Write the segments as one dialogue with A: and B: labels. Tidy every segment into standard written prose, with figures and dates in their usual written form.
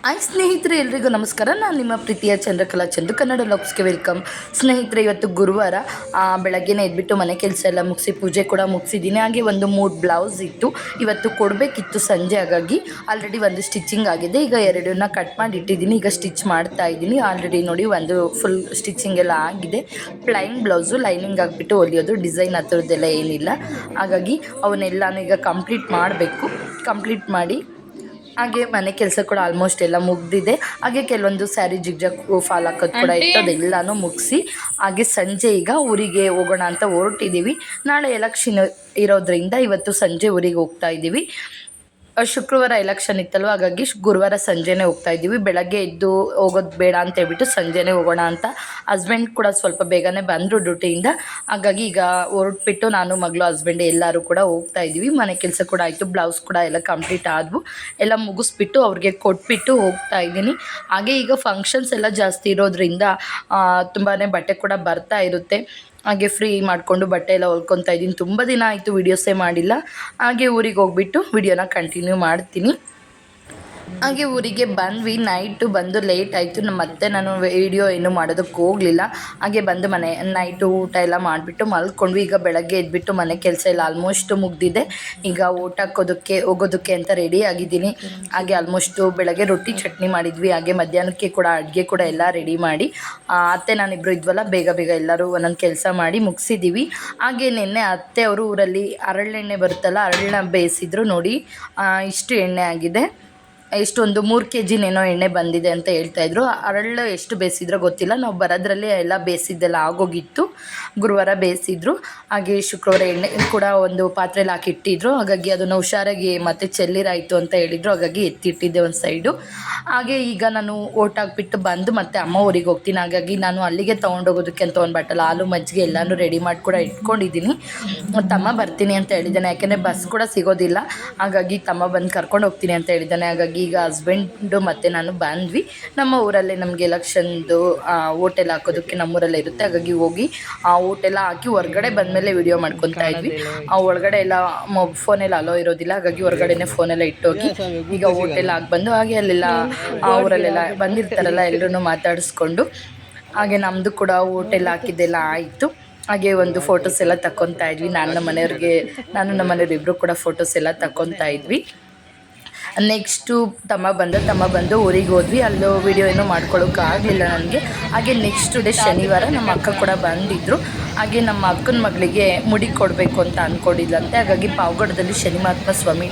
A: Hi ಸ್ನೇಹಿತರೆ, ಎಲ್ರಿಗೂ ನಮಸ್ಕಾರ. ನಾನು ನಿಮ್ಮ ಪ್ರೀತಿಯ ಚಂದ್ರಕಲಾ ಚಂದು, ಕನ್ನಡ ಲಾಗ್ಸ್ಗೆ ವೆಲ್ಕಮ್. ಸ್ನೇಹಿತರೆ, ಇವತ್ತು ಗುರುವಾರ ಬೆಳಗ್ಗೆನೇ ಎದ್ಬಿಟ್ಟು ಮನೆ ಕೆಲಸ ಎಲ್ಲ ಮುಗಿಸಿ ಪೂಜೆ ಕೂಡ ಮುಗಿಸಿದ್ದೀನಿ. ಹಾಗೆ ಒಂದು 3 ಬ್ಲೌಸ್ ಇತ್ತು, ಇವತ್ತು ಕೊಡಬೇಕಿತ್ತು ಸಂಜೆ. ಹಾಗಾಗಿ ಆಲ್ರೆಡಿ ಒಂದು ಸ್ಟಿಚಿಂಗ್ ಆಗಿದೆ. ಈಗ 2 ಕಟ್ ಮಾಡಿ ಇಟ್ಟಿದ್ದೀನಿ. ಈಗ ಸ್ಟಿಚ್ ಮಾಡ್ತಾ ಇದ್ದೀನಿ. ಆಲ್ರೆಡಿ ನೋಡಿ ಒಂದು ಫುಲ್ ಸ್ಟಿಚಿಂಗ್ ಎಲ್ಲ ಆಗಿದೆ. ಪ್ಲೈನ್ ಬ್ಲೌಸು ಲೈನಿಂಗ್ ಆಗಿಬಿಟ್ಟು ಹೊಲಿಯೋದು, ಡಿಸೈನ್ ಆ ಥರದ್ದೆಲ್ಲ ಏನಿಲ್ಲ. ಹಾಗಾಗಿ ಅವನ್ನೆಲ್ಲನೂ ಈಗ ಕಂಪ್ಲೀಟ್ ಮಾಡಿ ಹಾಗೆ ಮನೆ ಕೆಲಸ ಕೂಡ ಆಲ್ಮೋಸ್ಟ್ ಎಲ್ಲ ಮುಗಿದಿದೆ. ಹಾಗೆ ಕೆಲವೊಂದು ಸ್ಯಾರಿ ಜಿಗ್ಜಾಗ್ ಫಾಲ್ ಹಾಕೋದು ಕೂಡ ಇತ್ತು, ಅದೆಲ್ಲನೂ ಮುಗಿಸಿ ಹಾಗೆ ಸಂಜೆ ಈಗ ಊರಿಗೆ ಹೋಗೋಣ ಅಂತ ಹೊರಟಿದ್ದೀವಿ. ನಾಳೆ ಎಲೆಕ್ಷನ್ ಇರೋದ್ರಿಂದ ಇವತ್ತು ಸಂಜೆ ಊರಿಗೆ ಹೋಗ್ತಾ ಇದ್ದೀವಿ. ಶುಕ್ರವಾರ ಎಲೆಕ್ಷನ್ ಇತ್ತಲ್ವ, ಹಾಗಾಗಿ ಗುರುವಾರ ಸಂಜೆನೇ ಹೋಗ್ತಾ ಇದ್ದೀವಿ. ಬೆಳಗ್ಗೆ ಎದ್ದು ಹೋಗೋದು ಬೇಡ ಅಂತ ಹೇಳ್ಬಿಟ್ಟು ಸಂಜೆನೇ ಹೋಗೋಣ ಅಂತ. ಹಸ್ಬೆಂಡ್ ಕೂಡ ಸ್ವಲ್ಪ ಬೇಗನೆ ಬಂದರು ಡ್ಯೂಟಿಯಿಂದ. ಹಾಗಾಗಿ ಈಗ ಹೊರಟ್ಬಿಟ್ಟು ನಾನು, ಮಗಳು, ಹಸ್ಬೆಂಡ್ ಎಲ್ಲರೂ ಕೂಡ ಹೋಗ್ತಾ ಇದ್ದೀವಿ. ಮನೆ ಕೆಲಸ ಕೂಡ ಆಯಿತು, ಬ್ಲೌಸ್ ಕೂಡ ಎಲ್ಲ ಕಂಪ್ಲೀಟ್ ಆದವು. ಎಲ್ಲ ಮುಗಿಸ್ಬಿಟ್ಟು ಅವ್ರಿಗೆ ಕೊಟ್ಬಿಟ್ಟು ಹೋಗ್ತಾ ಇದ್ದೀನಿ. ಹಾಗೆ ಈಗ ಫಂಕ್ಷನ್ಸ್ ಎಲ್ಲ ಜಾಸ್ತಿ ಇರೋದ್ರಿಂದ ತುಂಬಾ ಬಟ್ಟೆ ಕೂಡ ಬರ್ತಾ ಇರುತ್ತೆ. ಹಾಗೆ ಫ್ರೀ ಮಾಡಿಕೊಂಡು ಬಟ್ಟೆ ಎಲ್ಲ ಹೊಲ್ಕೊತಾ ಇದ್ದೀನಿ. ತುಂಬ ದಿನ ಆಯಿತು ವೀಡಿಯೋಸೇ ಮಾಡಿಲ್ಲ. ಹಾಗೆ ಊರಿಗೆ ಹೋಗ್ಬಿಟ್ಟು ವಿಡಿಯೋನ ಕಂಟಿನ್ಯೂ ಮಾಡ್ತೀನಿ. ಹಾಗೆ ಊರಿಗೆ ಬಂದ್ವಿ. ನೈಟು ಬಂದು ಲೇಟ್ ಆಯಿತು. ಮತ್ತೆ ನಾನು ವೀಡಿಯೋ ಏನೂ ಮಾಡೋದಕ್ಕೆ ಹೋಗಲಿಲ್ಲ. ಹಾಗೆ ಬಂದು ನೈಟು ಊಟ ಎಲ್ಲ ಮಾಡಿಬಿಟ್ಟು ಮಲ್ಕೊಂಡ್ವಿ. ಈಗ ಬೆಳಗ್ಗೆ ಎದ್ಬಿಟ್ಟು ಮನೆ ಕೆಲಸ ಎಲ್ಲ ಆಲ್ಮೋಸ್ಟ್ ಮುಗ್ದಿದೆ. ಈಗ ಊಟ ಹೋಗೋದಕ್ಕೆ ಅಂತ ರೆಡಿ ಆಗಿದ್ದೀನಿ. ಹಾಗೆ ಆಲ್ಮೋಸ್ಟು ಬೆಳಗ್ಗೆ ರೊಟ್ಟಿ ಚಟ್ನಿ ಮಾಡಿದ್ವಿ. ಹಾಗೆ ಮಧ್ಯಾಹ್ನಕ್ಕೆ ಕೂಡ ಅಡುಗೆ ಕೂಡ ಎಲ್ಲ ರೆಡಿ ಮಾಡಿ ಅತ್ತೆ ನಾನಿಬ್ಬರು ಇದ್ವಲ್ಲ, ಬೇಗ ಎಲ್ಲರೂ ಒಂದೊಂದು ಕೆಲಸ ಮಾಡಿ ಮುಗಿಸಿದ್ದೀವಿ. ಹಾಗೆ ನಿನ್ನೆ ಅತ್ತೆ ಅವರು ಊರಲ್ಲಿ ಹರಳೆಣ್ಣೆ ಬರುತ್ತಲ್ಲ, ಹರಳನ್ನ ಬೇಯಿಸಿದ್ರು. ನೋಡಿ ಇಷ್ಟು ಎಣ್ಣೆ ಆಗಿದೆ. ಎಷ್ಟೊಂದು 3 kg ಎಣ್ಣೆ ಬಂದಿದೆ ಅಂತ ಹೇಳ್ತಾಯಿದ್ರು. ಹರಳು ಎಷ್ಟು ಬೇಯಿಸಿದ್ರೋ ಗೊತ್ತಿಲ್ಲ. ನಾವು ಬರೋದ್ರಲ್ಲಿ ಎಲ್ಲ ಬೇಯಿಸಿದ್ದೆಲ್ಲ ಆಗೋಗಿತ್ತು. ಗುರುವಾರ ಬೇಯಿಸಿದ್ರು. ಹಾಗೆ ಶುಕ್ರವಾರ ಎಣ್ಣೆ ಕೂಡ ಒಂದು ಪಾತ್ರೆಯಲ್ಲಿ ಹಾಕಿಟ್ಟಿದ್ರು. ಹಾಗಾಗಿ ಅದನ್ನು ಹುಷಾರಾಗಿ ಮತ್ತೆ ಚೆಲ್ಲಿರಾಯಿತು ಅಂತ ಹೇಳಿದರು. ಹಾಗಾಗಿ ಎತ್ತಿಟ್ಟಿದ್ದೆ ಒಂದು ಸೈಡು. ಹಾಗೆ ಈಗ ನಾನು ಓಟಾಕ್ಬಿಟ್ಟು ಬಂದು ಮತ್ತೆ ಅಮ್ಮ ಊರಿಗೆ ಹೋಗ್ತೀನಿ. ಹಾಗಾಗಿ ನಾನು ಅಲ್ಲಿಗೆ ತೊಗೊಂಡೋಗೋದಕ್ಕೆ ಅಂತ ಒಂದು ಬಾಟಲ್ ಹಾಲು ಮಜ್ಜಿಗೆ ಎಲ್ಲನೂ ರೆಡಿ ಮಾಡಿ ಕೂಡ ಇಟ್ಕೊಂಡಿದ್ದೀನಿ. ತಮ್ಮ ಬರ್ತೀನಿ ಅಂತ ಹೇಳಿದ್ದಾನೆ, ಯಾಕೆಂದರೆ ಬಸ್ ಕೂಡ ಸಿಗೋದಿಲ್ಲ. ಹಾಗಾಗಿ ತಮ್ಮ ಬಂದು ಕರ್ಕೊಂಡು ಹೋಗ್ತೀನಿ ಅಂತ ಹೇಳಿದ್ದಾನೆ. ಹಾಗಾಗಿ ಈಗ ಹಸ್ಬೆಂಡು ಮತ್ತು ನಾನು ಬಂದ್ವಿ. ನಮ್ಮ ಊರಲ್ಲೇ ನಮಗೆ ಎಲೆಕ್ಷನ್ದು ಓಟೆಲ್ಲ ಹಾಕೋದಕ್ಕೆ ನಮ್ಮೂರಲ್ಲೇ ಇರುತ್ತೆ. ಹಾಗಾಗಿ ಹೋಗಿ ಆ ಓಟೆಲ್ಲ ಹಾಕಿ ಹೊರಗಡೆ ಬಂದಮೇಲೆ ವೀಡಿಯೋ ಮಾಡ್ಕೊತಾ ಇದ್ವಿ. ಆ ಒಳಗಡೆ ಎಲ್ಲ ಫೋನೆಲ್ಲ ಅಲೋ ಇರೋದಿಲ್ಲ. ಹಾಗಾಗಿ ಹೊರಗಡೆನೇ ಫೋನೆಲ್ಲ ಇಟ್ಟೋಗಿ ಈಗ ಓಟೆಲ್ಲ ಹಾಕಿ ಬಂದು ಹಾಗೆ ಅಲ್ಲೆಲ್ಲ ಆ ಊರಲ್ಲೆಲ್ಲ ಬಂದಿರ್ತಾರಲ್ಲ ಎಲ್ಲರೂ ಮಾತಾಡಿಸ್ಕೊಂಡು ಹಾಗೆ ನಮ್ಮದು ಕೂಡ ಓಟೆಲ್ಲ ಹಾಕಿದ್ದೆಲ್ಲ ಆಯಿತು. ಹಾಗೆ ಒಂದು ಫೋಟೋಸ್ ಎಲ್ಲ ತಗೊತಾ ಇದ್ವಿ. ನಾನು ನಮ್ಮ ಮನೆಯವ್ರು ಇಬ್ಬರು ಕೂಡ ಫೋಟೋಸ್ ಎಲ್ಲ ತಗೊತಾ ಇದ್ವಿ. ನೆಕ್ಸ್ಟು ತಮ್ಮ ಬಂದು ಊರಿಗೆ ಹೋದ್ವಿ. ಅಲ್ಲೂ ವೀಡಿಯೋ ಏನೂ ಮಾಡ್ಕೊಳ್ಳೋಕ್ಕಾಗಲಿಲ್ಲ ನನಗೆ. ಹಾಗೆ ನೆಕ್ಸ್ಟ್ ಡೇ ಶನಿವಾರ ನಮ್ಮ ಅಕ್ಕ ಕೂಡ ಬಂದಿದ್ದರು. ಹಾಗೆ ನಮ್ಮ ಅಕ್ಕನ ಮಗಳಿಗೆ ಮುಡಿ ಕೊಡಬೇಕು ಅಂತ ಅಂದ್ಕೊಂಡಿದ್ದಂತೆ. ಹಾಗಾಗಿ ಪಾವಗಡದಲ್ಲಿ ಶನಿ ಮಹಾತ್ಮ ಸ್ವಾಮಿ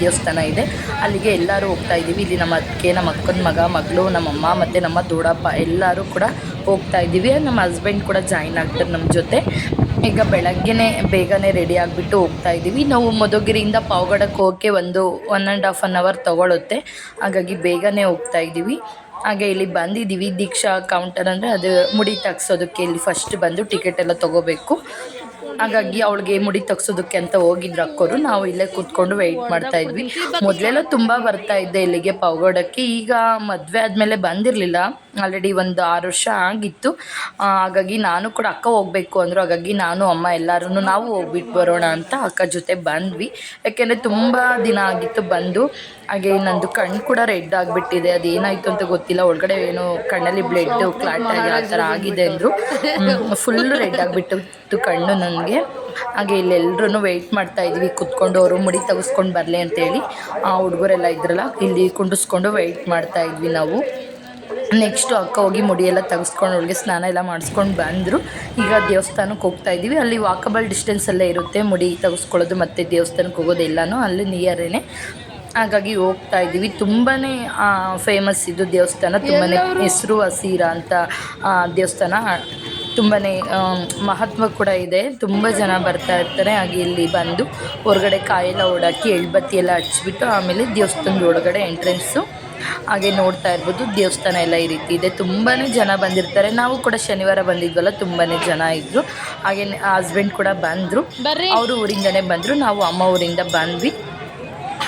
A: ದೇವಸ್ಥಾನ ಇದೆ, ಅಲ್ಲಿಗೆ ಎಲ್ಲರೂ ಹೋಗ್ತಾ ಇದ್ದೀವಿ. ಇಲ್ಲಿ ನಮ್ಮ ಅತ್ತಿಗೆ, ನಮ್ಮ ಅಕ್ಕನ ಮಗಳು, ನಮ್ಮಮ್ಮ ಮತ್ತು ನಮ್ಮ ದೊಡ್ಡಪ್ಪ ಎಲ್ಲರೂ ಕೂಡ ಹೋಗ್ತಾ ಇದ್ದೀವಿ. ನಮ್ಮ ಹಸ್ಬೆಂಡ್ ಕೂಡ ಜಾಯಿನ್ ಆಗ್ತಾರೆ ನಮ್ಮ ಜೊತೆ. ಈಗ ಬೆಳಗ್ಗೆನೇ ಬೇಗನೆ ರೆಡಿ ಆಗಿಬಿಟ್ಟು ಹೋಗ್ತಾ ಇದ್ದೀವಿ. ನಾವು ಮಧುಗಿರಿಯಿಂದ ಪಾವಗಡಕ್ಕೆ ಹೋಗೋಕ್ಕೆ 1.5 hour ತೊಗೊಳುತ್ತೆ. ಹಾಗಾಗಿ ಬೇಗನೆ ಹೋಗ್ತಾ ಇದ್ದೀವಿ. ಹಾಗೆ ಇಲ್ಲಿ ಬಂದಿದ್ದೀವಿ. ದೀಕ್ಷಾ ಕೌಂಟರ್ ಅಂದರೆ ಅದು ಮುಡಿ ತೆಗ್ಸೋದಕ್ಕೆ. ಇಲ್ಲಿ ಫಸ್ಟ್ ಬಂದು ಟಿಕೆಟ್ ಎಲ್ಲ ತೊಗೋಬೇಕು. ಹಾಗಾಗಿ ಅವಳಿಗೆ ಮುಡಿ ತೆಗ್ಸೋದಕ್ಕೆ ಅಂತ ಹೋಗಿದ್ರು ಅಕ್ಕೋರು. ನಾವು ಇಲ್ಲೇ ಕೂತ್ಕೊಂಡು ವೆಯ್ಟ್ ಮಾಡ್ತಾ ಇದ್ವಿ. ಮೊದಲೆಲ್ಲ ತುಂಬ ಬರ್ತಾ ಇದ್ದೆ ಇಲ್ಲಿಗೆ ಪಾವಗಡಕ್ಕೆ. ಈಗ ಮದುವೆ ಆದಮೇಲೆ ಬಂದಿರಲಿಲ್ಲ. ಆಲ್ರೆಡಿ ಒಂದು 6 ವರ್ಷ ಆಗಿತ್ತು. ಹಾಗಾಗಿ ನಾನು ಕೂಡ ಅಕ್ಕ ಹೋಗಬೇಕು ಅಂದರು. ಹಾಗಾಗಿ ನಾನು ಅಮ್ಮ ಎಲ್ಲರೂ ನಾವು ಹೋಗ್ಬಿಟ್ಟು ಬರೋಣ ಅಂತ ಅಕ್ಕ ಜೊತೆ ಬಂದ್ವಿ. ಯಾಕೆಂದರೆ ತುಂಬ ದಿನ ಆಗಿತ್ತು ಬಂದು. ಹಾಗೆ ನಂದು ಕಣ್ಣು ಕೂಡ ರೆಡ್ ಆಗಿಬಿಟ್ಟಿದೆ. ಅದೇನಾಯಿತು ಅಂತ ಗೊತ್ತಿಲ್ಲ. ಒಳಗಡೆ ಏನೋ ಕಣ್ಣಲ್ಲಿ ಬ್ಲಡ್ ಕ್ಲಾಟ್ ಆಗಿ ಆ ಥರ ಆಗಿದೆ ಅಂದರು. ಫುಲ್ಲು ರೆಡ್ ಆಗಿಬಿಟ್ಟಿತ್ತು ಕಣ್ಣು ನನಗೆ. ಹಾಗೆ ಇಲ್ಲೆಲ್ಲರೂ ವೆಯ್ಟ್ ಮಾಡ್ತಾ ಇದ್ವಿ ಕೂತ್ಕೊಂಡು, ಅವರು ಮುಡಿ ತೆಗೆಸ್ಕೊಂಡು ಬರಲಿ ಅಂತೇಳಿ. ಹುಡುಗರೆಲ್ಲ ಇದ್ರಲ್ಲ, ಇಲ್ಲಿ ಕುಂಡಿಸ್ಕೊಂಡು ವೆಯ್ಟ್ ಮಾಡ್ತಾ ಇದ್ವಿ ನಾವು. ನೆಕ್ಸ್ಟು ಅಕ್ಕ ಹೋಗಿ ಮುಡಿಯೆಲ್ಲ ತೆಗೆಸ್ಕೊಂಡು ಅವಳಿಗೆ ಸ್ನಾನ ಎಲ್ಲ ಮಾಡಿಸ್ಕೊಂಡು ಬಂದರು. ಈಗ ದೇವಸ್ಥಾನಕ್ಕೆ ಹೋಗ್ತಾ ಇದ್ದೀವಿ. ಅಲ್ಲಿ ವಾಕಬಲ್ ಡಿಸ್ಟೆನ್ಸಲ್ಲೇ ಇರುತ್ತೆ ಮುಡಿ ತೆಗೆಸ್ಕೊಳ್ಳೋದು ಮತ್ತು ದೇವಸ್ಥಾನಕ್ಕೆ ಹೋಗೋದು ಎಲ್ಲನೂ ಅಲ್ಲಿ ನಿಯರೇ. ಹಾಗಾಗಿ ಹೋಗ್ತಾ ಇದ್ದೀವಿ. ತುಂಬಾ ಫೇಮಸ್ ಇದು ದೇವಸ್ಥಾನ, ತುಂಬಾ ಹೆಸರುವಾಸಿ ಅಂತ ದೇವಸ್ಥಾನ. ತುಂಬಾ ಮಹತ್ವ ಕೂಡ ಇದೆ. ತುಂಬ ಜನ ಬರ್ತಾ ಇರ್ತಾರೆ. ಹಾಗೆ ಇಲ್ಲಿ ಬಂದು ಹೊರಗಡೆ ಕಾಯೆಲ್ಲ ಓಡಾಕಿ ಎಳ್ಬತ್ತಿ ಎಲ್ಲ ಹಚ್ಬಿಟ್ಟು ಆಮೇಲೆ ದೇವಸ್ಥಾನದ ಒಳಗಡೆ ಎಂಟ್ರೆನ್ಸು. ಹಾಗೆ ನೋಡ್ತಾ ಇರ್ಬೋದು ದೇವಸ್ಥಾನ ಎಲ್ಲ ಈ ರೀತಿ ಇದೆ. ತುಂಬಾ ಜನ ಬಂದಿರ್ತಾರೆ. ನಾವು ಕೂಡ ಶನಿವಾರ ಬಂದಿದ್ವಲ್ಲ, ತುಂಬಾ ಜನ ಇದ್ದರು. ಹಾಗೆ ಹಸ್ಬೆಂಡ್ ಕೂಡ ಬಂದರು. ಅವರು ಊರಿಂದನೇ ಬಂದರು, ನಾವು ಅಮ್ಮ ಊರಿಂದ ಬಂದ್ವಿ.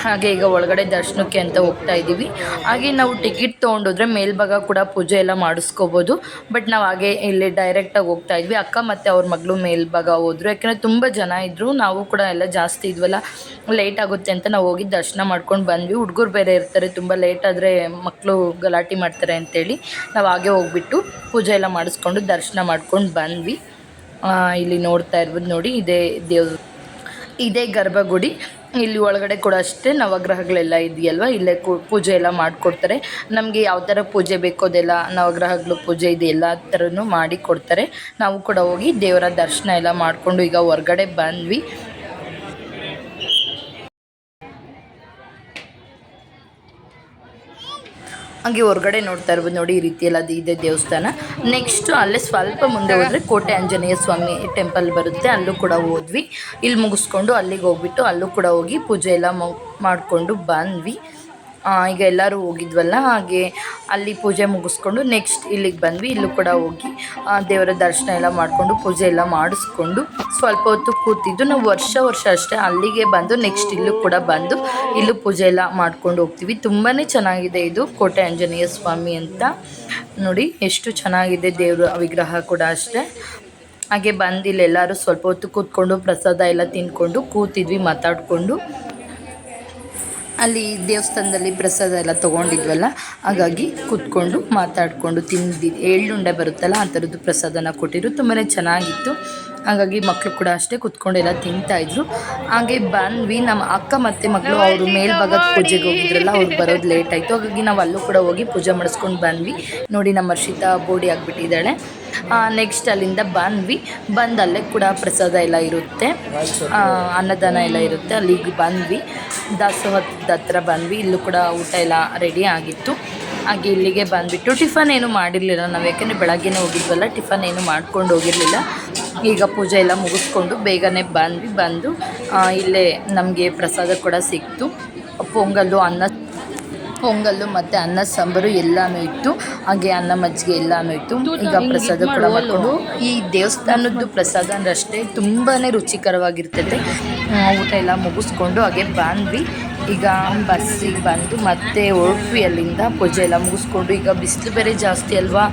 A: ಹಾಗೆ ಈಗ ಒಳಗಡೆ ದರ್ಶನಕ್ಕೆ ಅಂತ ಹೋಗ್ತಾ ಇದ್ದೀವಿ. ಹಾಗೆ ನಾವು ಟಿಕೆಟ್ ತೊಗೊಂಡೋದ್ರೆ ಮೇಲ್ಭಾಗ ಕೂಡ ಪೂಜೆ ಎಲ್ಲ ಮಾಡಿಸ್ಕೋಬೋದು. ಬಟ್ ನಾವು ಹಾಗೆ ಇಲ್ಲಿ ಡೈರೆಕ್ಟಾಗಿ ಹೋಗ್ತಾ ಇದ್ವಿ. ಅಕ್ಕ ಮತ್ತು ಅವ್ರ ಮಗಳು ಮೇಲ್ಭಾಗ ಹೋದರು, ಯಾಕೆಂದರೆ ತುಂಬ ಜನ ಇದ್ದರು, ನಾವು ಕೂಡ ಎಲ್ಲ ಜಾಸ್ತಿ ಇದ್ವಲ್ಲ, ಲೇಟ್ ಆಗುತ್ತೆ ಅಂತ ನಾವು ಹೋಗಿ ದರ್ಶನ ಮಾಡ್ಕೊಂಡು ಬಂದ್ವಿ. ಹುಡುಗರು ಬೇರೆ ಇರ್ತಾರೆ, ತುಂಬ ಲೇಟ್ ಆದರೆ ಮಕ್ಕಳು ಗಲಾಟೆ ಮಾಡ್ತಾರೆ ಅಂತೇಳಿ ನಾವು ಹಾಗೆ ಹೋಗ್ಬಿಟ್ಟು ಪೂಜೆ ಎಲ್ಲ ಮಾಡಿಸ್ಕೊಂಡು ದರ್ಶನ ಮಾಡ್ಕೊಂಡು ಬಂದ್ವಿ. ಇಲ್ಲಿ ನೋಡ್ತಾ ಇರ್ಬೋದು ನೋಡಿ, ಇದೇ ಗರ್ಭಗುಡಿ. ಇಲ್ಲಿ ಒಳಗಡೆ ಕೂಡ ಅಷ್ಟೇ ನವಗ್ರಹಗಳೆಲ್ಲ ಇದೆಯಲ್ವ, ಇಲ್ಲೇ ಪೂಜೆ ಎಲ್ಲ ಮಾಡಿಕೊಡ್ತಾರೆ. ನಮಗೆ ಯಾವ ಥರ ಪೂಜೆ ಬೇಕೋ ಅದೆಲ್ಲ ನವಗ್ರಹಗಳು ಪೂಜೆ ಇದೆ ಎಲ್ಲ ಥರನೂ ಮಾಡಿ ಕೊಡ್ತಾರೆ. ನಾವು ಕೂಡ ಹೋಗಿ ದೇವರ ದರ್ಶನ ಎಲ್ಲ ಮಾಡಿಕೊಂಡು ಈಗ ಹೊರಗಡೆ ಬಂದ್ವಿ. ಹಾಗೆ ಹೊರಗಡೆ ನೋಡ್ತಾ ಇರ್ಬೋದು ನೋಡಿ, ಈ ರೀತಿಯಲ್ಲಿ ಅದು ಇದೆ ದೇವಸ್ಥಾನ. ನೆಕ್ಸ್ಟು ಅಲ್ಲೇ ಸ್ವಲ್ಪ ಮುಂದೆ ಹೋದರೆ ಕೋಟೆ ಆಂಜನೇಯ ಸ್ವಾಮಿ ಟೆಂಪಲ್ ಬರುತ್ತೆ, ಅಲ್ಲೂ ಕೂಡ ಹೋದ್ವಿ. ಇಲ್ಲಿ ಮುಗಿಸ್ಕೊಂಡು ಅಲ್ಲಿಗೆ ಹೋಗ್ಬಿಟ್ಟು ಅಲ್ಲೂ ಕೂಡ ಹೋಗಿ ಪೂಜೆ ಎಲ್ಲ ಮಾಡಿಕೊಂಡು ಬಂದ್ವಿ. ಈಗ ಎಲ್ಲರೂ ಹೋಗಿದ್ವಲ್ಲ, ಹಾಗೆ ಅಲ್ಲಿ ಪೂಜೆ ಮುಗಿಸ್ಕೊಂಡು ನೆಕ್ಸ್ಟ್ ಇಲ್ಲಿಗೆ ಬಂದ್ವಿ. ಇಲ್ಲೂ ಕೂಡ ಹೋಗಿ ದೇವರ ದರ್ಶನ ಎಲ್ಲ ಮಾಡಿಕೊಂಡು ಪೂಜೆ ಎಲ್ಲ ಮಾಡಿಸ್ಕೊಂಡು ಸ್ವಲ್ಪ ಹೊತ್ತು ಕೂತಿದ್ದು. ನಾವು ವರ್ಷ ಅಷ್ಟೇ ಅಲ್ಲಿಗೆ ಬಂದು ನೆಕ್ಸ್ಟ್ ಇಲ್ಲೂ ಕೂಡ ಬಂದು ಇಲ್ಲೂ ಪೂಜೆ ಎಲ್ಲ ಮಾಡ್ಕೊಂಡು ಹೋಗ್ತೀವಿ. ತುಂಬಾ ಚೆನ್ನಾಗಿದೆ ಇದು ಕೋಟೆ ಆಂಜನೇಯ ಸ್ವಾಮಿ ಅಂತ. ನೋಡಿ ಎಷ್ಟು ಚೆನ್ನಾಗಿದೆ ದೇವರು ವಿಗ್ರಹ ಕೂಡ ಅಷ್ಟೇ. ಹಾಗೆ ಬಂದು ಇಲ್ಲೆಲ್ಲರೂ ಸ್ವಲ್ಪ ಹೊತ್ತು ಕೂತ್ಕೊಂಡು ಪ್ರಸಾದ ಎಲ್ಲ ತಿಂದ್ಕೊಂಡು ಕೂತಿದ್ವಿ ಮಾತಾಡಿಕೊಂಡು. ಅಲ್ಲಿ ದೇವಸ್ಥಾನದಲ್ಲಿ ಪ್ರಸಾದ ಎಲ್ಲ ತೊಗೊಂಡಿದ್ವಲ್ಲ, ಹಾಗಾಗಿ ಕೂತ್ಕೊಂಡು ಮಾತಾಡಿಕೊಂಡು ಎಳ್ಳುಂಡೆ ಬರುತ್ತಲ್ಲ ಆ ಥರದ್ದು ಪ್ರಸಾದನ ಕೊಟ್ಟಿದ್ರು. ತುಂಬಾ ಚೆನ್ನಾಗಿತ್ತು. ಹಾಗಾಗಿ ಮಕ್ಕಳು ಕೂಡ ಅಷ್ಟೇ ಕೂತ್ಕೊಂಡೆಲ್ಲ ತಿಂತಾಯಿದ್ರು. ಹಾಗೆ ಬಂದ್ವಿ. ನಮ್ಮ ಅಕ್ಕ ಮತ್ತು ಮಕ್ಕಳು ಅವರು ಮೇಲ್ಭಾಗದ ಪೂಜೆಗೆ ಹೋಗಿದ್ರಲ್ಲ, ಅವ್ರು ಬರೋದು ಲೇಟ್ ಆಯಿತು. ಹಾಗಾಗಿ ನಾವು ಅಲ್ಲೂ ಕೂಡ ಹೋಗಿ ಪೂಜೆ ಮಾಡಿಸ್ಕೊಂಡು ಬಂದ್ವಿ. ನೋಡಿ ನಮ್ಮ ಹರ್ಷಿತಾ ಬೋಡಿ ಆಗಿಬಿಟ್ಟಿದ್ದಾಳೆ. ನೆಕ್ಸ್ಟ್ ಅಲ್ಲಿಂದ ಬಂದ್ವಿ. ಅಲ್ಲೇ ಕೂಡ ಪ್ರಸಾದ ಎಲ್ಲ ಇರುತ್ತೆ, ಅನ್ನದಾನ ಎಲ್ಲ ಇರುತ್ತೆ. ಅಲ್ಲಿಗೆ ಬಂದ್ವಿ, ದಾಸೋಹದ ಹತ್ರ ಬಂದ್ವಿ. ಇಲ್ಲೂ ಕೂಡ ಊಟ ಎಲ್ಲ ರೆಡಿ ಆಗಿತ್ತು. ಹಾಗೆ ಇಲ್ಲಿಗೆ ಬಂದುಬಿಟ್ಟು ಟಿಫನ್ ಏನು ಮಾಡಿರಲಿಲ್ಲ ನಾವು, ಯಾಕೆಂದರೆ ಬೆಳಗ್ಗೆನೇ ಹೋಗಿದ್ವಲ್ಲ, ಟಿಫನ್ ಏನು ಮಾಡ್ಕೊಂಡು ಹೋಗಿರಲಿಲ್ಲ. ಈಗ ಪೂಜೆ ಎಲ್ಲ ಮುಗಿಸ್ಕೊಂಡು ಬೇಗನೆ ಬಂದು ಇಲ್ಲೇ ನಮಗೆ ಪ್ರಸಾದ ಕೂಡ ಸಿಕ್ತು. ಪೊಂಗಲ್ಲು ಮತ್ತು ಅನ್ನ ಸಾಂಬಾರು ಎಲ್ಲನೂ ಇತ್ತು. ಹಾಗೆ ಅನ್ನ ಮಜ್ಜಿಗೆ ಎಲ್ಲನೂ ಇತ್ತು. ಈಗ ಪ್ರಸಾದ ಕೂಡ ಮಾಡಿಕೊಂಡು, ಈ ದೇವಸ್ಥಾನದ್ದು ಪ್ರಸಾದ ಅಂದರೆ ಅಷ್ಟೇ ತುಂಬಾ ರುಚಿಕರವಾಗಿರ್ತೈತೆ. ಊಟ ಎಲ್ಲ ಮುಗಿಸ್ಕೊಂಡು ಹಾಗೆ ಬಂದ್ವಿ. ಈಗ ಬಸ್ಸಿಗೆ ಬಂದು ಮತ್ತೆ ಹೊರಟ್ವಿ ಅಲ್ಲಿಂದ. ಪೂಜೆ ಎಲ್ಲ ಮುಗಿಸ್ಕೊಂಡು ಈಗ ಬಿಸಿಲು ಬೇರೆ ಜಾಸ್ತಿ ಅಲ್ವಾ,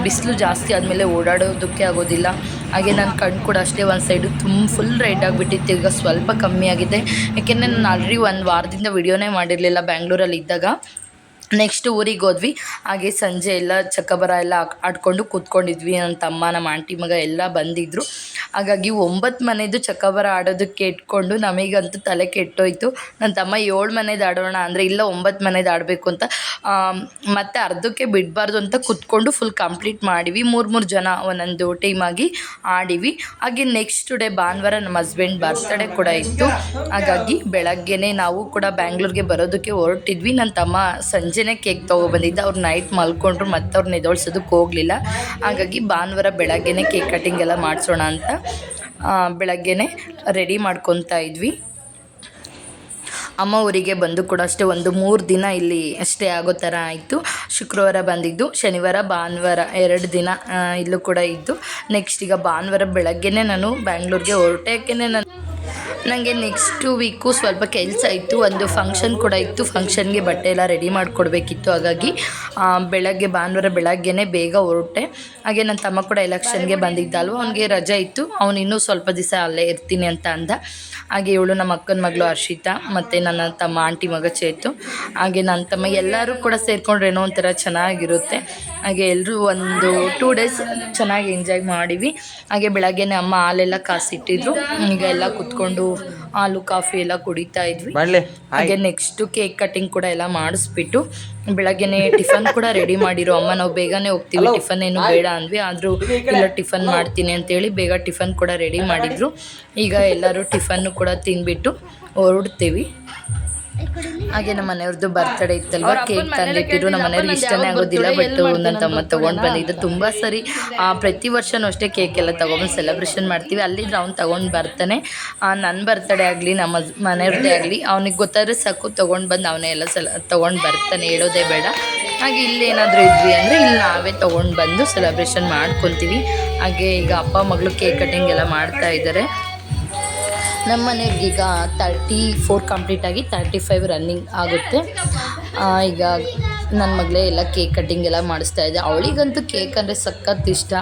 A: ಬಿಸಿಲು ಜಾಸ್ತಿ ಆದಮೇಲೆ ಓಡಾಡೋದಕ್ಕೆ ಆಗೋದಿಲ್ಲ. ಹಾಗೆ ನನ್ನ ಕಣ್ಣು ಕೂಡ ಅಷ್ಟೇ ಒಂದು ಸೈಡು ಫುಲ್ ರೆಡ್ ಆಗಿಬಿಟ್ಟಿತ್ತು. ಈಗ ಸ್ವಲ್ಪ ಕಮ್ಮಿ ಆಗಿದೆ, ಯಾಕೆಂದರೆ ನಾನು ಆಲ್ರೆಡಿ ಒಂದು ವಾರದಿಂದ ವಿಡಿಯೋನೇ ಮಾಡಿರಲಿಲ್ಲ ಬ್ಯಾಂಗ್ಳೂರಲ್ಲಿ ಇದ್ದಾಗ. ನೆಕ್ಸ್ಟ್ ಊರಿಗೆ ಹೋದ್ವಿ. ಹಾಗೆ ಸಂಜೆ ಎಲ್ಲ ಚಕ್ಕಬರ ಎಲ್ಲ ಆಡ್ಕೊಂಡು ಕೂತ್ಕೊಂಡಿದ್ವಿ. ನನ್ನ ತಮ್ಮ, ನಮ್ಮ ಆಂಟಿ ಮಗ ಎಲ್ಲ ಬಂದಿದ್ದರು. ಹಾಗಾಗಿ 9 ಮನೆಯದು ಚಕ್ಕಬರ ಆಡೋದಕ್ಕೆ ಇಟ್ಕೊಂಡು ನಮಗಂತೂ ತಲೆ ಕೆಟ್ಟೋಯ್ತು. ನನ್ನ ತಮ್ಮ 7 ಮನೆದು ಆಡೋಣ ಅಂದರೆ ಇಲ್ಲ 9 ಮನೆದು ಆಡಬೇಕು ಅಂತ, ಮತ್ತು ಅರ್ಧಕ್ಕೆ ಬಿಡಬಾರ್ದು ಅಂತ ಕೂತ್ಕೊಂಡು ಫುಲ್ ಕಂಪ್ಲೀಟ್ ಮಾಡಿವಿ. 3 ಜನ ಒಂದೊಂದು ಟೀಮಾಗಿ ಆಡಿವಿ. ಹಾಗೆ ನೆಕ್ಸ್ಟ್ ಡೇ ಭಾನುವಾರ ನಮ್ಮ ಹಸ್ಬೆಂಡ್ ಬರ್ತ್ಡೇ ಕೂಡ ಇತ್ತು. ಹಾಗಾಗಿ ಬೆಳಗ್ಗೆನೇ ನಾವು ಕೂಡ ಬ್ಯಾಂಗ್ಳೂರಿಗೆ ಬರೋದಕ್ಕೆ ಹೊರಟಿದ್ವಿ. ನನ್ನ ತಮ್ಮ ಸಂಜೆನೇ ಕೇಕ್ ತೊಗೊಬಂದಿದ್ದ. ಅವ್ರು ನೈಟ್ ಮಲ್ಕೊಂಡ್ರು, ಮತ್ತು ಅವ್ರನ್ನ ಎದೊಳ್ಸೋದಕ್ಕೆ ಹೋಗಲಿಲ್ಲ. ಹಾಗಾಗಿ ಭಾನುವಾರ ಬೆಳಗ್ಗೆನೇ ಕೇಕ್ ಕಟಿಂಗ್ ಎಲ್ಲ ಮಾಡಿಸೋಣ ಅಂತ ಬೆಳಗ್ಗೆನೇ ರೆಡಿ ಮಾಡ್ಕೊತಾ ಇದ್ವಿ. ಅಮ್ಮ ಊರಿಗೆ ಬಂದು ಕೂಡ ಅಷ್ಟೇ ಒಂದು 3 ದಿನ ಇಲ್ಲಿ ಅಷ್ಟೇ ಆಗೋ ಥರ ಆಯಿತು. ಶುಕ್ರವಾರ ಬಂದಿದ್ದು, ಶನಿವಾರ ಭಾನುವಾರ 2 ದಿನ ಇಲ್ಲೂ ಕೂಡ ಇದ್ದು. ನೆಕ್ಸ್ಟ್ ಈಗ ಭಾನುವಾರ ಬೆಳಗ್ಗೆನೇ ನಾನು ಬ್ಯಾಂಗ್ಳೂರಿಗೆ ಹೊರಟೆ. ಯಾಕೆಂದರೆ ನನಗೆ ನೆಕ್ಸ್ಟ್ ವೀಕು ಸ್ವಲ್ಪ ಕೆಲಸ ಇತ್ತು, ಒಂದು ಫಂಕ್ಷನ್ ಕೂಡ ಇತ್ತು. ಫಂಕ್ಷನ್ಗೆ ಬಟ್ಟೆ ಎಲ್ಲ ರೆಡಿ ಮಾಡಿಕೊಡ್ಬೇಕಿತ್ತು. ಹಾಗಾಗಿ ಭಾನುವಾರ ಬೆಳಗ್ಗೆನೇ ಬೇಗ ಹೊರಟೆ. ಹಾಗೆ ನನ್ನ ತಮ್ಮ ಕೂಡ ಎಲೆಕ್ಷನ್ಗೆ ಬಂದಿದ್ದಲ್ವ, ಅವನಿಗೆ ರಜೆ ಇತ್ತು. ಅವನು ಇನ್ನೂ ಸ್ವಲ್ಪ ದಿವಸ ಅಲ್ಲೇ ಇರ್ತೀನಿ ಅಂತ ಅಂದ. ಹಾಗೆ ಇವಳು ನಮ್ಮ ಅಕ್ಕನ ಮಗಳು ಹರ್ಷಿತಾ, ಮತ್ತು ನನ್ನ ತಮ್ಮ ಆಂಟಿ ಮಗ ಚೇತು, ಹಾಗೆ ನನ್ನ ತಮ್ಮ ಎಲ್ಲರೂ ಕೂಡ ಸೇರಿಕೊಂಡ್ರೆ ಏನೋ ಒಂಥರ ಚೆನ್ನಾಗಿರುತ್ತೆ. ಹಾಗೆ ಎಲ್ಲರೂ ಒಂದು 2 ಡೇಸ್ ಚೆನ್ನಾಗಿ ಎಂಜಾಯ್ ಮಾಡಿವಿ. ಹಾಗೆ ಬೆಳಗ್ಗೆನೇ ಅಮ್ಮ ಹಾಲೆಲ್ಲ ಕಾಸಿಟ್ಟಿದ್ರು. ಈಗ ಎಲ್ಲ ಕುತ್ಕೊಂಡು ಹಾಲು ಕಾಫಿ ಎಲ್ಲ ಕುಡಿತಾ ಇದ್ವಿ. ಹಾಗೆ ನೆಕ್ಸ್ಟು ಕೇಕ್ ಕಟಿಂಗ್ ಕೂಡ ಎಲ್ಲ ಮಾಡಿಸ್ಬಿಟ್ಟು ಬೆಳಗ್ಗೆನೇ ಟಿಫನ್ ಕೂಡ ರೆಡಿ ಮಾಡಿರೋ ಅಮ್ಮ. ನಾವು ಬೇಗನೆ ಹೋಗ್ತೀವಿ, ಟಿಫನ್ ಏನು ಬೇಡ ಅಂದ್ವಿ. ಆದರೂ ಇಲ್ಲ ಟಿಫನ್ ಮಾಡ್ತೀನಿ ಅಂತೇಳಿ ಬೇಗ ಟಿಫನ್ ಕೂಡ ರೆಡಿ ಮಾಡಿದರು. ಈಗ ಎಲ್ಲರೂ ಟಿಫನ್ನು ಕೂಡ ತಿಂದ್ಬಿಟ್ಟು ಹೊರಡ್ತೀವಿ. ಹಾಗೆ ನಮ್ಮ ಮನೆಯವ್ರದ್ದು ಬರ್ತಡೇ ಇತ್ತಲ್ವ, ಕೇಕ್ ತಂದಿಟ್ಟಿದ್ರು. ನಮ್ಮ ಮನೆಯವ್ರಿಗೆ ಇಷ್ಟನೇ ಆಗೋದಿಲ್ಲ, ಬಟ್ ನನ್ನ ತಮ್ಮ ತೊಗೊಂಡು ಬಂದಿದ್ದು. ತುಂಬ ಸರಿ ಪ್ರತಿ ವರ್ಷವೂ ಅಷ್ಟೇ ಕೇಕ್ ಎಲ್ಲ ತೊಗೊಂಡು ಸೆಲೆಬ್ರೇಷನ್ ಮಾಡ್ತೀವಿ. ಅಲ್ಲಿದ್ರೆ ಅವ್ನು ತೊಗೊಂಡು ಬರ್ತಾನೆ. ನನ್ನ ಬರ್ತಡೇ ಆಗಲಿ ನಮ್ಮ ಮನೆಯವ್ರದ್ದೇ ಆಗಲಿ ಅವನಿಗೆ ಗೊತ್ತಾದರೆ ಸಾಕು ತೊಗೊಂಡು ಬಂದು ಅವನೇ ಎಲ್ಲ ತೊಗೊಂಡು ಬರ್ತಾನೆ, ಹೇಳೋದೇ ಬೇಡ. ಹಾಗೆ ಇಲ್ಲೇನಾದರೂ ಇದ್ವಿ ಅಂದರೆ ಇಲ್ಲಿ ನಾವೇ ತೊಗೊಂಡು ಬಂದು ಸೆಲೆಬ್ರೇಷನ್ ಮಾಡ್ಕೊತೀವಿ. ಹಾಗೆ ಈಗ ಅಪ್ಪ ಮಗಳು ಕೇಕ್ ಕಟಿಂಗ್ ಎಲ್ಲ ಮಾಡ್ತಾ ಇದ್ದಾರೆ. ನಮ್ಮ ಮನೆಯವ್ರಿಗೀಗ 34 ಕಂಪ್ಲೀಟಾಗಿ 35 ರನ್ನಿಂಗ್ ಆಗುತ್ತೆ. ಈಗ ನನ್ನ ಮಗಳೇ ಎಲ್ಲ ಕೇಕ್ ಕಟ್ಟಿಂಗ್ ಎಲ್ಲ ಮಾಡಿಸ್ತಾ ಇದೆ. ಅವಳಿಗಂತೂ ಕೇಕ್ ಅಂದರೆ ಸಖತ್ ಇಷ್ಟ.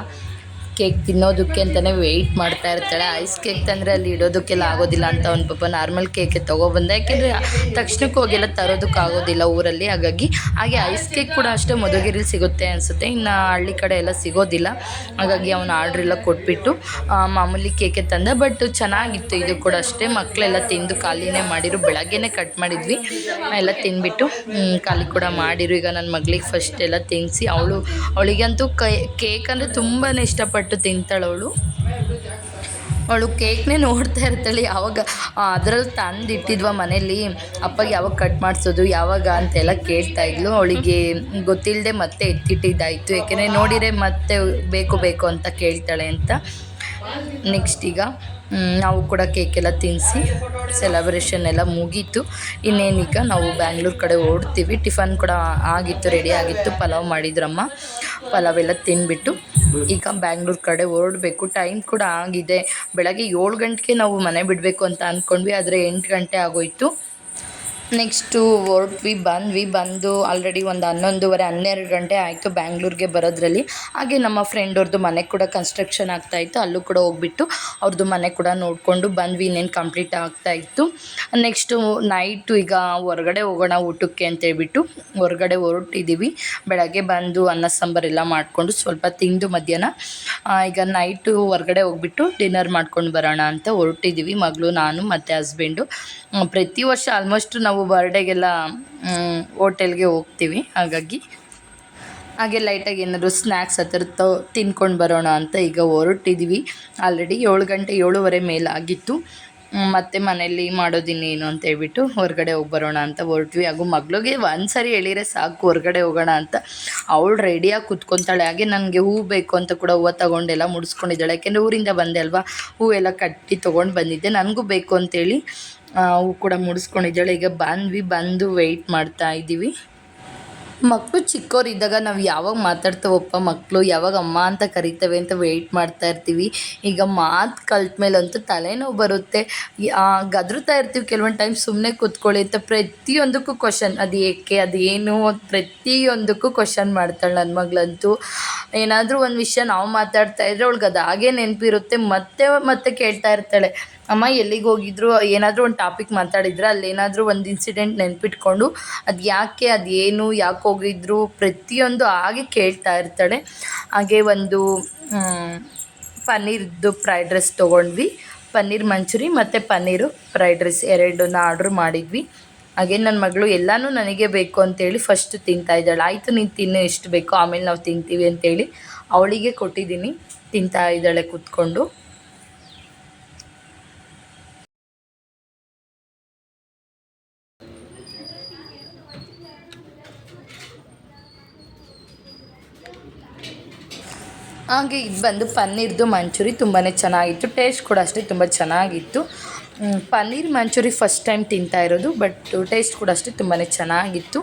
A: ಕೇಕ್ ತಿನ್ನೋದಕ್ಕೆ ಅಂತಲೇ ವೆಯ್ಟ್ ಮಾಡ್ತಾ ಇರ್ತಾಳೆ. ಐಸ್ ಕೇಕ್ ತಂದರೆ ಅಲ್ಲಿ ಇಡೋದಕ್ಕೆಲ್ಲ ಆಗೋದಿಲ್ಲ ಅಂತ ಒಂದು ಪಾಪ ನಾರ್ಮಲ್ ಕೇಕೆ ತೊಗೊಬಂದೆ. ಯಾಕೆಂದರೆ ತಕ್ಷಣಕ್ಕೆ ಹೋಗೆಲ್ಲ ತರೋದಕ್ಕಾಗೋದಿಲ್ಲ ಊರಲ್ಲಿ. ಹಾಗೆ ಐಸ್ ಕೇಕ್ ಕೂಡ ಅಷ್ಟೇ ಮಧುಗಿರಿಲಿ ಸಿಗುತ್ತೆ ಅನಿಸುತ್ತೆ, ಇನ್ನು ಹಳ್ಳಿ ಕಡೆ ಎಲ್ಲ ಸಿಗೋದಿಲ್ಲ. ಹಾಗಾಗಿ ಅವನು ಆರ್ಡ್ರೆಲ್ಲ ಕೊಟ್ಬಿಟ್ಟು ಮಾಮೂಲಿ ಕೇಕೆ ತಂದೆ. ಬಟ್ ಚೆನ್ನಾಗಿತ್ತು ಇದು ಕೂಡ ಅಷ್ಟೇ. ಮಕ್ಕಳೆಲ್ಲ ತಿಂದು ಖಾಲಿನೇ ಮಾಡಿರು. ಬೆಳಗ್ಗೆನೇ ಕಟ್ ಮಾಡಿದ್ವಿ, ಎಲ್ಲ ತಿಂದ್ಬಿಟ್ಟು ಖಾಲಿ ಕೂಡ ಮಾಡಿರು. ಈಗ ನನ್ನ ಮಗಳಿಗೆ ಫಸ್ಟ್ ಎಲ್ಲ ತಿನ್ನಿಸಿ ಅವಳಿಗಂತೂ ಕೇಕ್ ಅಂದರೆ ತುಂಬಾ ಇಷ್ಟಪಟ್ಟು ತಿಂತಾಳವಳು. ಅವಳು ಕೇಕ್ನೇ ನೋಡ್ತಾ ಇರ್ತಾಳೆ. ಯಾವಾಗ ಅದರಲ್ಲಿ ತಂದಿಟ್ಟಿದ್ವ ಮನೇಲಿ, ಅಪ್ಪಗೆ ಯಾವಾಗ ಕಟ್ ಮಾಡಿಸೋದು ಯಾವಾಗ ಅಂತೆಲ್ಲ ಕೇಳ್ತಾ ಇದ್ಲು. ಅವಳಿಗೆ ಗೊತ್ತಿಲ್ಲದೆ ಮತ್ತೆ ಎತ್ತಿಟ್ಟಿದ್ದಾಯಿತು, ಏಕೆಂದರೆ ನೋಡಿದರೆ ಮತ್ತೆ ಬೇಕು ಅಂತ ಕೇಳ್ತಾಳೆ ಅಂತ. ನೆಕ್ಸ್ಟ್ ಈಗ ನಾವು ಕೂಡ ಕೇಕೆಲ್ಲ ತಿನ್ನಿಸಿ ಸೆಲೆಬ್ರೇಷನ್ ಎಲ್ಲ ಮುಗೀತು. ಇನ್ನೇನೀಗ ನಾವು ಬ್ಯಾಂಗ್ಳೂರು ಕಡೆ ಹೊರಡ್ತೀವಿ. ಟಿಫನ್ ಕೂಡ ಆಗಿತ್ತು, ರೆಡಿ ಆಗಿತ್ತು. ಪಲಾವ್ ಮಾಡಿದ್ರಮ್ಮ. ಪಲಾವ್ ಎಲ್ಲ ತಿಂದ್ಬಿಟ್ಟು ಈಗ ಬ್ಯಾಂಗ್ಳೂರು ಕಡೆ ಹೊರಡಬೇಕು. ಟೈಮ್ ಕೂಡ ಆಗಿದೆ. ಬೆಳಗ್ಗೆ 7 ಗಂಟೆಗೆ ನಾವು ಮನೆ ಬಿಡಬೇಕು ಅಂತ ಅಂದ್ಕೊಂಡ್ವಿ, ಆದರೆ 8 ಗಂಟೆ ಆಗೋಯಿತು. ನೆಕ್ಸ್ಟು ಬಂದು ಆಲ್ರೆಡಿ ಒಂದು 11:30 12 ಗಂಟೆ ಆಯಿತು ಬ್ಯಾಂಗ್ಳೂರಿಗೆ ಬರೋದ್ರಲ್ಲಿ. ಹಾಗೆ ನಮ್ಮ ಫ್ರೆಂಡವ್ರದ್ದು ಮನೆ ಕೂಡ ಕನ್ಸ್ಟ್ರಕ್ಷನ್ ಆಗ್ತಾಯಿತ್ತು, ಅಲ್ಲೂ ಕೂಡ ಹೋಗ್ಬಿಟ್ಟು ಅವ್ರದ್ದು ಮನೆ ಕೂಡ ನೋಡಿಕೊಂಡು ಬಂದ್ವಿ. ಇನ್ನೇನು ಕಂಪ್ಲೀಟ್ ಆಗ್ತಾಯಿತ್ತು. ನೆಕ್ಸ್ಟು ನೈಟು ಈಗ ಹೊರಗಡೆ ಹೋಗೋಣ ಊಟಕ್ಕೆ ಅಂತೇಳ್ಬಿಟ್ಟು ಹೊರಗಡೆ ಹೊರಟಿದ್ದೀವಿ. ಬೆಳಗ್ಗೆ ಬಂದು ಅನ್ನ ಸಾಂಬಾರೆಲ್ಲ ಮಾಡಿಕೊಂಡು ಸ್ವಲ್ಪ ತಿಂದು ಮಧ್ಯಾಹ್ನ ಈಗ ನೈಟು ಹೊರಗಡೆ ಹೋಗ್ಬಿಟ್ಟು ಡಿನ್ನರ್ ಮಾಡ್ಕೊಂಡು ಬರೋಣ ಅಂತ ಹೊರಟಿದ್ದೀವಿ. ಮಗಳು, ನಾನು ಮತ್ತು ಹಸ್ಬೆಂಡು. ಪ್ರತಿ ವರ್ಷ ಆಲ್ಮೋಸ್ಟ್ ನಾವು ಬರ್ಡೇಗೆಲ್ಲ ಹೋಟೆಲ್ಗೆ ಹೋಗ್ತೀವಿ. ಹಾಗೆ ಲೈಟಾಗಿ ಏನಾದರೂ ಸ್ನ್ಯಾಕ್ಸ್ ಆ ಥರದ್ದು ತಿನ್ಕೊಂಡು ಬರೋಣ ಅಂತ ಈಗ ಹೊರಟಿದ್ದೀವಿ. ಆಲ್ರೆಡಿ 7 ಗಂಟೆ 7:15 ಮೇಲಾಗಿತ್ತು. ಮತ್ತು ಮನೆಯಲ್ಲಿ ಮಾಡೋದಿನ್ನೇನು ಅಂತ ಹೇಳ್ಬಿಟ್ಟು ಹೊರಗಡೆ ಹೋಗಿ ಬರೋಣ ಅಂತ ಹೊರಟ್ವಿ. ಹಾಗೂ ಮಗಳಿಗೆ ಒಂದು ಸರಿ ಹೇಳಿದ್ರೆ ಸಾಕು ಹೊರಗಡೆ ಹೋಗೋಣ ಅಂತ. ಅವಳು ರೆಡಿಯಾಗಿ ಕೂತ್ಕೊತಾಳೆ. ಹಾಗೆ ನನಗೆ ಹೂವು ಬೇಕು ಅಂತ ಕೂಡ ಹೂವು ತೊಗೊಂಡೆಲ್ಲ ಮುಡಿಸ್ಕೊಂಡಿದ್ದಾಳೆ. ಯಾಕೆಂದರೆ ಊರಿಂದ ಬಂದೆ ಅಲ್ವಾ, ಹೂವೆಲ್ಲ ಕಟ್ಟಿ ತೊಗೊಂಡು ಬಂದಿದ್ದೆ. ನನಗೂ ಬೇಕು ಅಂತೇಳಿ ಹೂವು ಕೂಡ ಮುಡಿಸ್ಕೊಂಡಿದ್ದಾಳೆ. ಈಗ ಬಂದು ವೆಯ್ಟ್ ಮಾಡ್ತಾ ಇದ್ದೀವಿ. ಮಕ್ಕಳು ಚಿಕ್ಕವರಿದ್ದಾಗ ನಾವು ಯಾವಾಗ ಮಾತಾಡ್ತೇವಪ್ಪ, ಮಕ್ಕಳು ಯಾವಾಗ ಅಮ್ಮ ಅಂತ ಕರಿತವೆ ಅಂತ ವೆಯ್ಟ್ ಮಾಡ್ತಾ ಇರ್ತೀವಿ. ಈಗ ಮಾತು ಕಲ್ತ ಮೇಲಂತೂ ತಲೆನೋವು ಬರುತ್ತೆ. ಗದರುತ್ತಾ ಇರ್ತೀವಿ ಕೆಲವೊಂದು ಟೈಮ್. ಸುಮ್ಮನೆ ಕೂತ್ಕೊಳ್ಳಿ ಅಂತ ಪ್ರತಿಯೊಂದಕ್ಕೂ ಕ್ವಶನ್, ಅದು ಏಕೆ, ಅದು ಏನು, ಪ್ರತಿಯೊಂದಕ್ಕೂ ಕ್ವಶನ್ ಮಾಡ್ತಾಳೆ ನನ್ನ ಮಗಳಂತೂ. ಏನಾದರೂ ಒಂದು ವಿಷಯ ನಾವು ಮಾತಾಡ್ತಾ ಇದ್ರೆ ಅವಳಿಗೆ ಅದು ಹಾಗೇ ನೆನಪಿರುತ್ತೆ. ಮತ್ತೆ ಕೇಳ್ತಾ ಇರ್ತಾಳೆ, ಅಮ್ಮ ಎಲ್ಲಿಗೆ ಹೋಗಿದ್ರು, ಏನಾದರೂ ಒಂದು ಟಾಪಿಕ್ ಮಾತಾಡಿದ್ರೆ ಅಲ್ಲೇನಾದರೂ ಒಂದು ಇನ್ಸಿಡೆಂಟ್ ನೆನಪಿಟ್ಕೊಂಡು ಅದು ಯಾಕೆ, ಅದು ಏನು, ಯಾಕೆ ಹೋಗಿದ್ರು, ಪ್ರತಿಯೊಂದು ಹಾಗೆ ಕೇಳ್ತಾ ಇರ್ತಾಳೆ. ಹಾಗೆ ಒಂದು ಪನ್ನೀರ್ದು ಫ್ರೈಡ್ ರೈಸ್ ತೊಗೊಂಡ್ವಿ. ಪನ್ನೀರ್ ಮಂಚೂರಿ ಮತ್ತು ಪನ್ನೀರು ಫ್ರೈಡ್ ರೈಸ್ ಎರಡನ್ನ ಆರ್ಡ್ರ್ ಮಾಡಿದ್ವಿ. ಹಾಗೆ ನನ್ನ ಮಗಳು ಎಲ್ಲನೂ ನನಗೆ ಬೇಕು ಅಂತೇಳಿ ಫಸ್ಟ್ ತಿಂತಾಯಿದ್ದಾಳೆ. ಆಯಿತು ನೀನು ತಿನ್ನು ಎಷ್ಟು ಬೇಕೋ, ಆಮೇಲೆ ನಾವು ತಿಂತೀವಿ ಅಂತೇಳಿ ಅವಳಿಗೆ ಕೊಟ್ಟಿದ್ದೀನಿ. ತಿಂತಾ ಇದ್ದಾಳೆ ಕೂತ್ಕೊಂಡು. ಹಾಗೆ ಇದು ಬಂದು ಪನ್ನೀರ್ದು ಮಂಚೂರಿ ತುಂಬಾ ಚೆನ್ನಾಗಿತ್ತು. ಟೇಸ್ಟ್ ಕೂಡ ಅಷ್ಟೇ ತುಂಬ ಚೆನ್ನಾಗಿತ್ತು. ಪನ್ನೀರ್ ಮಂಚೂರಿ ಫಸ್ಟ್ ಟೈಮ್ ತಿಂತಾ ಇರೋದು, ಬಟ್ ಟೇಸ್ಟ್ ಕೂಡ ಅಷ್ಟೇ ತುಂಬಾ ಚೆನ್ನಾಗಿತ್ತು.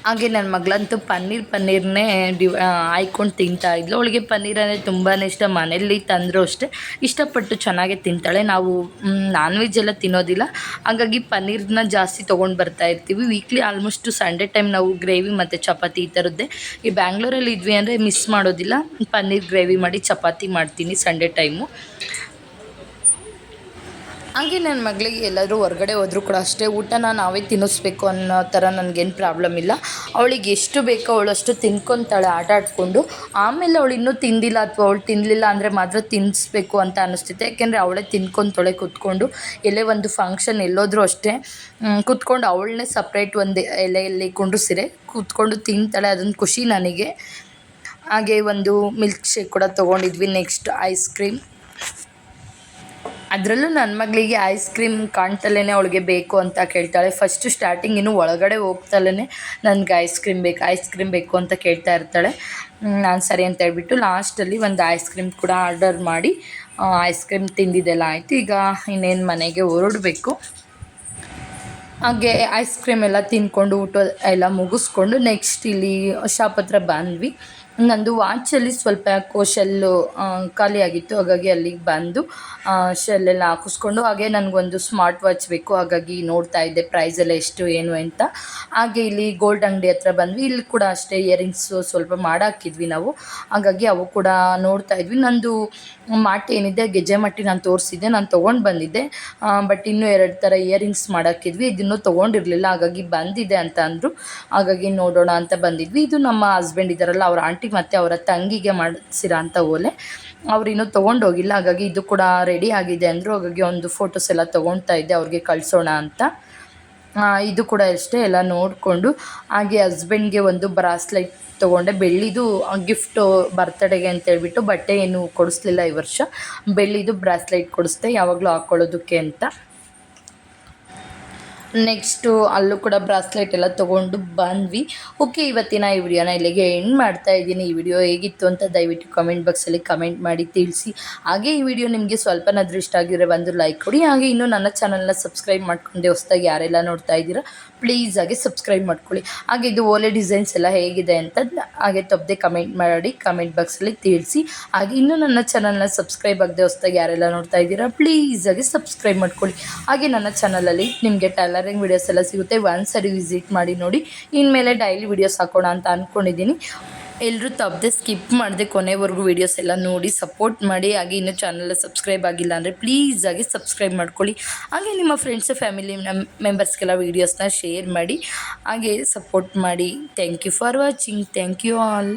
A: ಹಾಗೆ ನನ್ನ ಮಗಳಂತೂ ಪನ್ನೀರ್ನೇ ಆಯ್ಕೊಂಡು ತಿಂತಾ ಇದ್ಲು. ಅವಳಿಗೆ ಪನ್ನೀರ್ ಅಂದರೆ ತುಂಬಾ ಇಷ್ಟ. ಮನೆಯಲ್ಲಿ ತಂದರೂ ಅಷ್ಟೇ ಇಷ್ಟಪಟ್ಟು ಚೆನ್ನಾಗೇ ತಿಂತಾಳೆ. ನಾವು ನಾನ್ ವೆಜ್ ಎಲ್ಲ ತಿನ್ನೋದಿಲ್ಲ, ಹಾಗಾಗಿ ಪನ್ನೀರನ್ನ ಜಾಸ್ತಿ ತೊಗೊಂಡು ಬರ್ತಾಯಿರ್ತೀವಿ. ವೀಕ್ಲಿ ಆಲ್ಮೋಸ್ಟು ಸಂಡೇ ಟೈಮ್ ನಾವು ಗ್ರೇವಿ ಮತ್ತು ಚಪಾತಿ ಈ ಥರದ್ದೇ. ಈ ಬ್ಯಾಂಗ್ಳೂರಲ್ಲಿ ಇದ್ವಿ ಅಂದರೆ ಮಿಸ್ ಮಾಡೋದಿಲ್ಲ, ಪನ್ನೀರ್ ಗ್ರೇವಿ ಮಾಡಿ ಚಪಾತಿ ಮಾಡ್ತೀನಿ ಸಂಡೇ ಟೈಮು. ಹಾಗೆ ನನ್ನ ಮಗಳಿಗೆ ಎಲ್ಲಾದರೂ ಹೊರಗಡೆ ಹೋದರೂ ಕೂಡ ಅಷ್ಟೇ ಊಟನ ನಾವೇ ತಿನ್ನಿಸ್ಬೇಕು ಅನ್ನೋ ಥರ ನನಗೇನು ಪ್ರಾಬ್ಲಮ್ ಇಲ್ಲ. ಅವಳಿಗೆ ಎಷ್ಟು ಬೇಕೋ ಅವಳು ಅಷ್ಟು ತಿನ್ಕೊತಾಳೆ ಆಟ ಆಡಿಕೊಂಡು. ಆಮೇಲೆ ಅವಳು ಇನ್ನೂ ತಿಂದಿಲ್ಲ ಅಥವಾ ಅವಳು ತಿನ್ನಲಿಲ್ಲ ಅಂದರೆ ಮಾತ್ರ ತಿನ್ನಿಸ್ಬೇಕು ಅಂತ ಅನ್ನಿಸ್ತೈತೆ. ಯಾಕೆಂದರೆ ಅವಳೇ ತಿನ್ಕೊತಾಳೆ ಕೂತ್ಕೊಂಡು. ಎಲ್ಲೇ ಒಂದು ಫಂಕ್ಷನ್ ಎಲ್ಲೋದ್ರೂ ಅಷ್ಟೇ ಕೂತ್ಕೊಂಡು ಅವಳನ್ನೇ ಸಪ್ರೇಟ್ ಒಂದು ಎಲೆಯಲ್ಲಿ ಕುಂಡ್ರಿಸಿರೆ ಕೂತ್ಕೊಂಡು ತಿಂತಾಳೆ. ಅದೊಂದು ಖುಷಿ ನನಗೆ. ಹಾಗೆ ಒಂದು ಮಿಲ್ಕ್ ಶೇಕ್ ಕೂಡ ತೊಗೊಂಡಿದ್ವಿ. Next ice cream. ಅದರಲ್ಲೂ ನನ್ನ ಮಗಳಿಗೆ ಐಸ್ ಕ್ರೀಮ್ ಕಾಣ್ತಲೇ ಅವಳಿಗೆ ಬೇಕು ಅಂತ ಕೇಳ್ತಾಳೆ. ಫಸ್ಟು ಸ್ಟಾರ್ಟಿಂಗ್ ಇನ್ನೂ ಒಳಗಡೆ ಹೋಗ್ತಲೇ ನನಗೆ ಐಸ್ ಕ್ರೀಮ್ ಬೇಕು ಅಂತ ಕೇಳ್ತಾ ಇರ್ತಾಳೆ. ನಾನು ಸರಿ ಅಂತ ಹೇಳ್ಬಿಟ್ಟು ಲಾಸ್ಟಲ್ಲಿ ಒಂದು ಐಸ್ ಕ್ರೀಮ್ ಕೂಡ ಆರ್ಡರ್ ಮಾಡಿ ಐಸ್ ಕ್ರೀಮ್ ತಿಂದಿದ್ದೆಲ್ಲ ಆಯಿತು. ಈಗ ಇನ್ನೇನು ಮನೆಗೆ ಹೊರಡಬೇಕು. ಹಾಗೆ ಐಸ್ ಕ್ರೀಮ್ ಎಲ್ಲ ತಿಂದ್ಕೊಂಡು ಊಟ ಎಲ್ಲ ಮುಗಿಸ್ಕೊಂಡು ನೆಕ್ಸ್ಟ್ ಇಲ್ಲಿ ಶಾಪ್ ಹತ್ರ ಬಂದ್ವಿ. ನಂದು ವಾಚಲ್ಲಿ ಸ್ವಲ್ಪ ಯಾಕೋ ಶೆಲ್ಲು ಖಾಲಿಯಾಗಿತ್ತು. ಹಾಗಾಗಿ ಅಲ್ಲಿಗೆ ಬಂದು ಶೆಲ್ಲೆಲ್ಲ ಹಾಕಿಸ್ಕೊಂಡು, ಹಾಗೆ ನನಗೊಂದು ಸ್ಮಾರ್ಟ್ ವಾಚ್ ಬೇಕು. ಹಾಗಾಗಿ ನೋಡ್ತಾ ಇದ್ದೆ ಪ್ರೈಸೆಲ್ಲ ಎಷ್ಟು ಏನು ಅಂತ. ಹಾಗೆ ಇಲ್ಲಿ ಗೋಲ್ಡ್ ಅಂಗಡಿ ಹತ್ರ ಬಂದ್ವಿ. ಇಲ್ಲಿ ಕೂಡ ಅಷ್ಟೇ ಇಯರಿಂಗ್ಸು ಸ್ವಲ್ಪ ಮಾಡಾಕಿದ್ವಿ ನಾವು. ಹಾಗಾಗಿ ಅವು ಕೂಡ ನೋಡ್ತಾ ಇದ್ವಿ. ನಂದು ಮಾಟ್ ಏನಿದೆ ಗೆಜ್ಜೆ ಮಟ್ಟಿ ನಾನು ತೋರಿಸಿದ್ದೆ, ನಾನು ತೊಗೊಂಡು ಬಂದಿದ್ದೆ. ಬಟ್ ಇನ್ನೂ 2 ಥರ ಇಯರಿಂಗ್ಸ್ ಮಾಡಾಕಿದ್ವಿ. ಇದನ್ನು ತೊಗೊಂಡಿರಲಿಲ್ಲ, ಹಾಗಾಗಿ ಬಂದಿದೆ ಅಂತ ಅಂದರು. ಹಾಗಾಗಿ ನೋಡೋಣ ಅಂತ ಬಂದಿದ್ವಿ. ಇದು ನಮ್ಮ ಹಸ್ಬೆಂಡ್ ಇದ್ದಾರಲ್ಲ, ಅವ್ರ ಆಂಟಿ ಮತ್ತು ಅವರ ತಂಗಿಗೆ ಮಾಡಿಸಿರೋ ಅಂಥ ಓಲೆ. ಅವರಿನ್ನೂ ತೊಗೊಂಡೋಗಿಲ್ಲ. ಹಾಗಾಗಿ ಇದು ಕೂಡ ರೆಡಿ ಆಗಿದೆ ಅಂದರು. ಹಾಗಾಗಿ ಒಂದು ಫೋಟೋಸ್ ಎಲ್ಲ ತೊಗೊಳ್ತಾ ಇದ್ದೆ ಅವ್ರಿಗೆ ಕಳಿಸೋಣ ಅಂತ. ಇದು ಕೂಡ ಅಷ್ಟೇ ಎಲ್ಲ ನೋಡಿಕೊಂಡು, ಹಾಗೆ ಹಸ್ಬೆಂಡ್ಗೆ ಒಂದು ಬ್ರಾಸ್ಲೈಟ್ ತೊಗೊಂಡೆ, ಬೆಳ್ಳಿದು. ಗಿಫ್ಟು ಬರ್ತಡೆಗೆ ಅಂತೇಳ್ಬಿಟ್ಟು ಬಟ್ಟೆ ಏನು ಕೊಡಿಸ್ಲಿಲ್ಲ ಈ ವರ್ಷ. ಬೆಳ್ಳಿದು ಬ್ರಾಸ್ಲೈಟ್ ಕೊಡಿಸ್ದೆ, ಯಾವಾಗಲೂ ಹಾಕ್ಕೊಳ್ಳೋದಕ್ಕೆ ಅಂತ. ನೆಕ್ಸ್ಟು ಅಲ್ಲೂ ಕೂಡ ಬ್ರಾಸ್ಲೆಟ್ ಎಲ್ಲ ತೊಗೊಂಡು ಬಂದ್ವಿ. ಓಕೆ, ಇವತ್ತಿನ ಈ ವಿಡಿಯೋನ ಇಲ್ಲಿಗೆ ಎಂಡ್ ಮಾಡ್ತಾ ಇದ್ದೀನಿ. ಈ ವಿಡಿಯೋ ಹೇಗಿತ್ತು ಅಂತ ದಯವಿಟ್ಟು ಕಮೆಂಟ್ ಬಾಕ್ಸಲ್ಲಿ ಕಮೆಂಟ್ ಮಾಡಿ ತಿಳಿಸಿ. ಹಾಗೆ ಈ ವಿಡಿಯೋ ನಿಮಗೆ ಸ್ವಲ್ಪನಾದರೂ ಇಷ್ಟ ಆಗಿರೋ ಒಂದು ಲೈಕ್ ಕೊಡಿ. ಹಾಗೆ ಇನ್ನೂ ನನ್ನ ಚಾನಲ್ನ ಸಬ್ಸ್ಕ್ರೈಬ್ ಮಾಡ್ಕೊಂಡೆ ಹೊಸದಾಗಿ ಯಾರೆಲ್ಲ ನೋಡ್ತಾ ಇದ್ದೀರಾ ಪ್ಲೀಸ್ ಹಾಗೆ ಸಬ್ಸ್ಕ್ರೈಬ್ ಮಾಡ್ಕೊಳ್ಳಿ. ಹಾಗೆ ಇದು ಓಲೆ ಡಿಸೈನ್ಸ್ ಎಲ್ಲ ಹೇಗಿದೆ ಅಂತ ಹಾಗೆ ತಪ್ಪದೆ ಕಮೆಂಟ್ ಮಾಡಿ ಕಮೆಂಟ್ ಬಾಕ್ಸಲ್ಲಿ ತಿಳಿಸಿ. ಹಾಗೆ ಇನ್ನೂ ನನ್ನ ಚಾನಲ್ನ ಸಬ್ಸ್ಕ್ರೈಬ್ ಆಗದೆ ಹೊಸದಾಗಿ ಯಾರೆಲ್ಲ ನೋಡ್ತಾ ಇದ್ದೀರಾ ಪ್ಲೀಸ್ ಹಾಗೆ ಸಬ್ಸ್ಕ್ರೈಬ್ ಮಾಡ್ಕೊಳ್ಳಿ. ಹಾಗೆ ನನ್ನ ಚಾನಲಲ್ಲಿ ನಿಮಗೆ ಟೈಲರಿಂಗ್ ವೀಡಿಯೋಸ್ ಎಲ್ಲ ಸಿಗುತ್ತೆ, ಒಂದ್ಸರಿ ವಿಸಿಟ್ ಮಾಡಿ ನೋಡಿ. ಇನ್ಮೇಲೆ ಡೈಲಿ ವೀಡಿಯೋಸ್ ಹಾಕೋಣ ಅಂತ ಅಂದ್ಕೊಂಡಿದ್ದೀನಿ. ಎಲ್ಲರೂ ತಪ್ಪದೆ ಸ್ಕಿಪ್ ಮಾಡದೆ ಕೊನೆವರೆಗೂ ವೀಡಿಯೋಸ್ ಎಲ್ಲ ನೋಡಿ ಸಪೋರ್ಟ್ ಮಾಡಿ. ಹಾಗೆ ಇನ್ನೂ ಚಾನಲ್ ಸಬ್ಸ್ಕ್ರೈಬ್ ಆಗಿಲ್ಲ ಅಂದರೆ ಪ್ಲೀಸ್ ಆಗಿ ಸಬ್ಸ್ಕ್ರೈಬ್ ಮಾಡ್ಕೊಳ್ಳಿ. ಹಾಗೆ ನಿಮ್ಮ ಫ್ರೆಂಡ್ಸ್ ಫ್ಯಾಮಿಲಿ ಮೆಂಬರ್ಸ್ಗೆಲ್ಲ ವೀಡಿಯೋಸ್ನ ಶೇರ್ ಮಾಡಿ, ಹಾಗೆ ಸಪೋರ್ಟ್ ಮಾಡಿ. Thank you for watching. Thank you all.